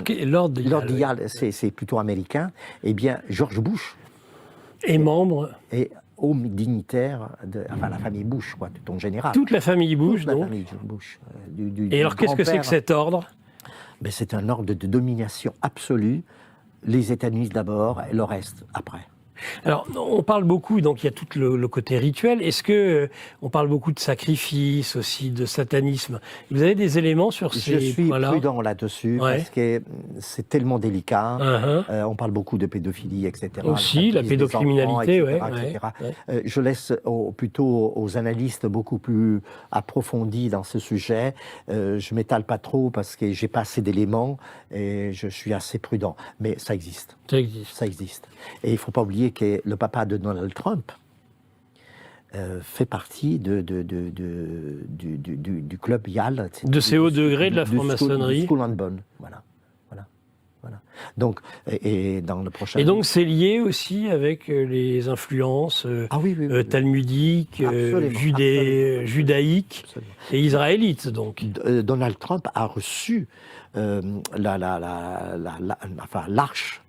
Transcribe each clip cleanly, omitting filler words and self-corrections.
Lord Lyall, c'est plutôt américain. Eh bien, George Bush est membre. Et homme dignitaire de la famille Bush, quoi, tout en général. Toute la famille Bush, Toute donc. la famille Bush. Et alors, qu'est-ce que c'est que cet ordre? Ben, c'est un ordre de domination absolue. Les États-Unis d'abord et le reste après. Alors, on parle beaucoup, donc il y a tout le côté rituel. Est-ce que on parle beaucoup de sacrifice, aussi de satanisme? Vous avez des éléments sur ces points-là? Je suis prudent là-dessus, parce que c'est tellement délicat. On parle beaucoup de pédophilie, etc. Aussi, la pédocriminalité, oui. Je laisse plutôt aux analystes beaucoup plus approfondis dans ce sujet. Je m'étale pas trop parce que j'ai pas assez d'éléments et je suis assez prudent. Mais ça existe. Ça existe. Et il ne faut pas oublier que le papa de Donald Trump fait partie du club Yale. De ces hauts degrés de la franc-maçonnerie. School and Bond, voilà. Donc, et dans le prochain... Et donc c'est lié aussi avec les influences talmudiques, judaïques et israélites, donc. Donald Trump a reçu l'arche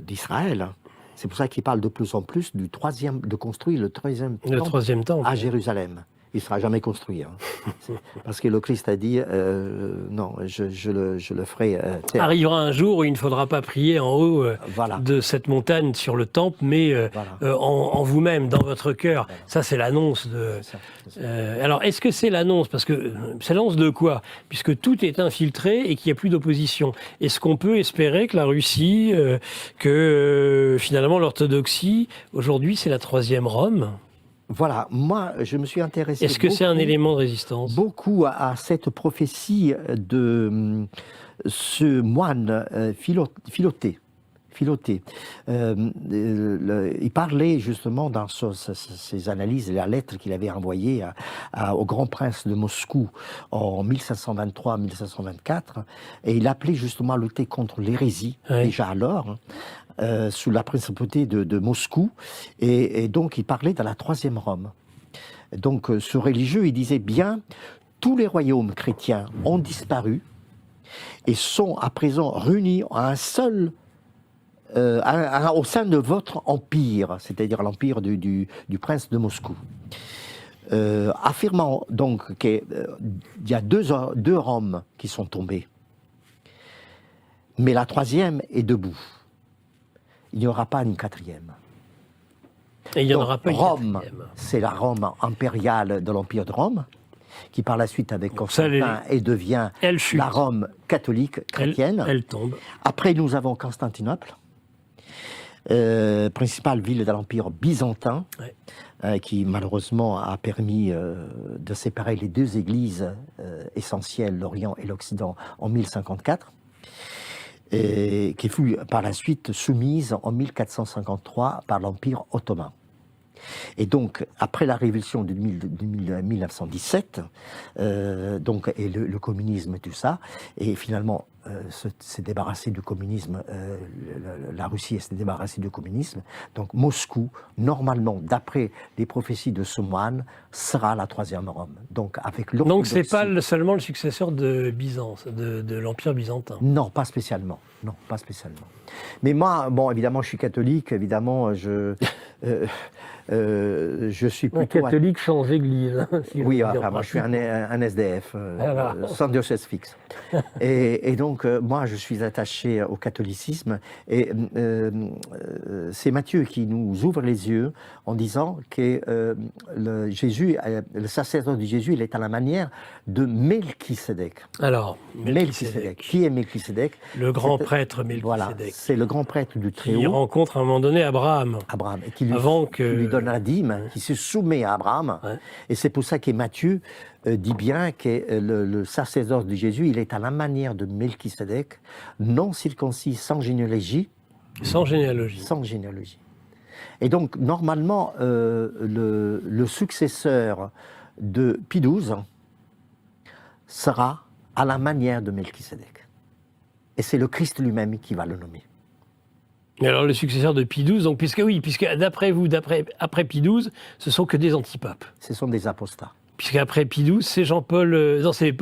d'Israël. C'est pour ça qu'il parle de plus en plus de construire le troisième temple à Jérusalem. Il ne sera jamais construit. Parce que le Christ a dit, non, je le ferai terre. Arrivera un jour où il ne faudra pas prier en haut de cette montagne sur le temple, mais en vous-même, dans votre cœur. Ça, c'est l'annonce de... alors, est-ce que c'est l'annonce? Parce que c'est l'annonce de quoi? Puisque tout est infiltré et qu'il n'y a plus d'opposition. Est-ce qu'on peut espérer que la Russie, finalement l'orthodoxie, aujourd'hui, c'est la troisième Rome? Voilà, moi je me suis intéressé. Est-ce que c'est un élément de résistance? Beaucoup à cette prophétie de ce moine Philoté. Il parlait justement dans ses analyses, la lettre qu'il avait envoyée au grand prince de Moscou en 1523-1524, et il appelait justement à lutter contre l'hérésie, déjà alors. Sous la principauté de Moscou, et donc il parlait de la troisième Rome. Donc ce religieux, il disait bien, tous les royaumes chrétiens ont disparu et sont à présent réunis à un seul, au sein de votre empire, c'est-à-dire l'empire du prince de Moscou. Affirmant donc qu'il y a deux Roms qui sont tombés, mais la troisième est debout. Il n'y aura pas une quatrième. Et il n'y en aura pas une Rome, quatrième. c'est la Rome impériale de l'Empire de Rome, qui par la suite, avec Constantin, devient la Rome catholique chrétienne. Elle tombe. Après, nous avons Constantinople, principale ville de l'Empire byzantin, qui malheureusement a permis de séparer les deux églises essentielles, l'Orient et l'Occident, en 1054. Et qui fut par la suite soumise en 1453 par l'Empire ottoman. Et donc, après la révolution de 1917, donc, et le communisme et tout ça, et finalement s'est débarrassé du communisme, la Russie s'est débarrassée du communisme, donc Moscou, normalement, d'après les prophéties de ce moine, sera la troisième Rome. Donc, donc c'est pas seulement le successeur de Byzance, de l'Empire byzantin? Non, pas spécialement. Non, pas spécialement. Mais moi, bon, évidemment, je suis catholique, évidemment, je suis plutôt... catholique sans église. Oui, moi je suis un SDF, sans diocèse fixe. Et donc, moi, je suis attaché au catholicisme. Et c'est Matthieu qui nous ouvre les yeux en disant que le sacerdoce de Jésus, il est à la manière de Melchisédek. Alors, Melchisédek. Qui est Melchisédek? Le grand prêtre Melchisédek. Voilà, c'est le grand prêtre du Très-Haut. Il rencontre à un moment donné Abraham. Et qui lui donne la dîme, qui se soumet à Abraham. Et c'est pour ça que Matthieu dit bien que le sacerdoce de Jésus, il est à la manière de Melchisédek, non circoncis, sans généalogie. Sans généalogie. Sans généalogie. Et donc, normalement, le successeur de Pie XII sera à la manière de Melchisédek. Et c'est le Christ lui-même qui va le nommer. Mais alors le successeur de Pie XII, donc, puisque d'après vous, après Pie XII, ce sont que des antipapes. Ce sont des apostats. puisqu'après Pie XII, c'est Jean-Paul... non, c'est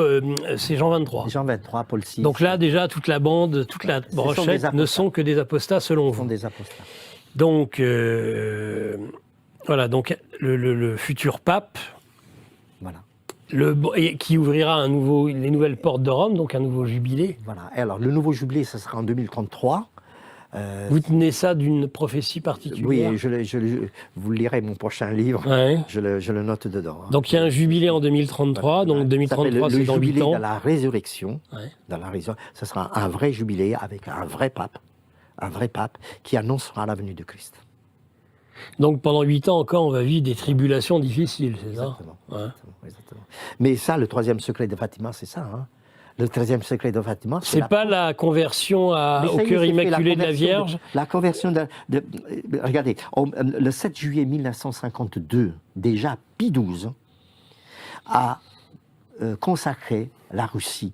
Jean 23. Jean 23, Paul VI. Donc là, déjà, toute la bande, toute la brochette ne sont que des apostats, selon vous. Ce sont des apostats. Donc, voilà, donc le futur pape, voilà. Qui ouvrira les nouvelles portes de Rome, donc un nouveau jubilé. Voilà. Et alors, le nouveau jubilé, ça sera en 2033. Vous tenez ça d'une prophétie particulière? Oui, vous lirez mon prochain livre, ouais. je le note dedans. Donc il y a un jubilé en 2033, voilà. Donc 2033 c'est dans 8 ans. Le jubilé de la résurrection, ça sera un vrai jubilé avec un vrai pape qui annoncera la venue de Christ. Donc pendant 8 ans encore, on va vivre des tribulations difficiles, c'est ça? Exactement. Mais ça, le troisième secret de Fatima, c'est ça. Hein. Le 13e secret de Fatima, c'est pas la conversion au cœur immaculé de la Vierge. La conversion regardez, le 7 juillet 1952, déjà Pie XII a consacré la Russie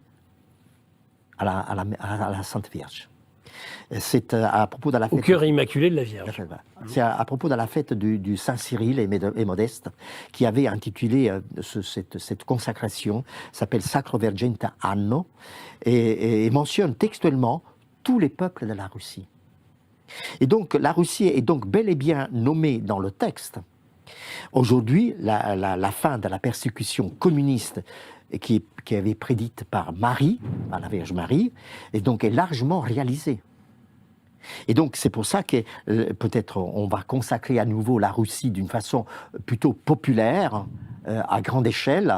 à la Sainte Vierge. C'est à propos de la fête... Au cœur immaculé de la Vierge. C'est à propos de la fête du Saint Cyril et Modeste, qui avait intitulé cette consacration, s'appelle Sacro Vergente Anno, et mentionne textuellement tous les peuples de la Russie. Et donc la Russie est donc bel et bien nommée dans le texte. Aujourd'hui, la fin de la persécution communiste qui avait prédite par Marie, par la Vierge Marie, et donc est largement réalisée. Et donc c'est pour ça que peut-être on va consacrer à nouveau la Russie d'une façon plutôt populaire, à grande échelle.